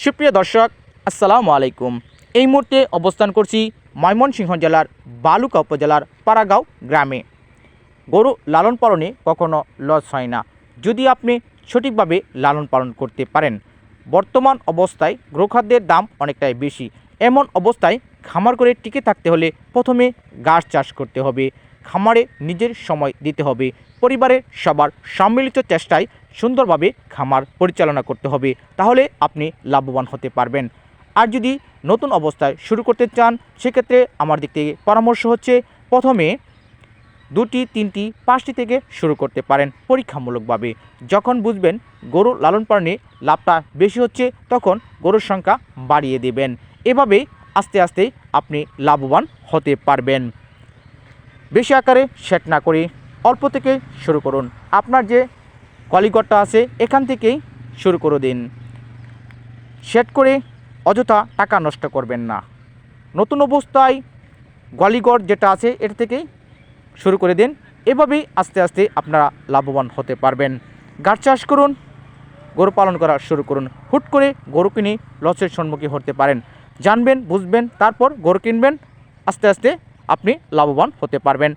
সুপ্রিয় দর্শক, আসসালামু আলাইকুম। এই মুহূর্তে অবস্থান করছি ময়মনসিংহ জেলার বালুকা উপজেলার পাড়াগাঁও গ্রামে। গরু লালন পালনে কখনো লস হয় না যদি আপনি সঠিকভাবে লালন পালন করতে পারেন। বর্তমান অবস্থায় গৃহখাদ্যের দাম অনেকটাই বেশি। এমন অবস্থায় খামার করে টিকে থাকতে হলে প্রথমে ঘাস চাষ করতে হবে, খামারে নিজের সময় দিতে হবে, পরিবারের সবার সম্মিলিত চেষ্টায় সুন্দরভাবে খামার পরিচালনা করতে হবে। তাহলে আপনি লাভবান হতে পারবেন। আর যদি নতুন অবস্থায় শুরু করতে চান, সেক্ষেত্রে আমার দিক থেকে পরামর্শ হচ্ছে প্রথমে 2টি, 3টি, 5টি থেকে শুরু করতে পারেন পরীক্ষামূলকভাবে। যখন বুঝবেন গরু লালন পালনে লাভটা বেশি হচ্ছে, তখন গরুর সংখ্যা বাড়িয়ে দেবেন। এভাবে আস্তে আস্তে আপনি লাভবান হতে পারবেন। বেশি আকারে সেট না করে অল্প থেকে শুরু করুন। আপনার যে কলিঘরটা আছে এখান থেকেই শুরু করে দিন। সেট করে অযথা টাকা নষ্ট করবেন না। নতুন অবস্থায় গলিঘর যেটা আছে এটা থেকেই শুরু করে দিন। এভাবেই আস্তে আস্তে আপনারা লাভবান হতে পারবেন। ঘাস চাষ করুন, গরু পালন করা শুরু করুন। হুট করে গরু কিনে লসের সম্মুখীন হতে পারেন। জানবেন, বুঝবেন, তারপর গরু কিনবেন। আস্তে আস্তে আপনি লাভবান হতে পারবেন।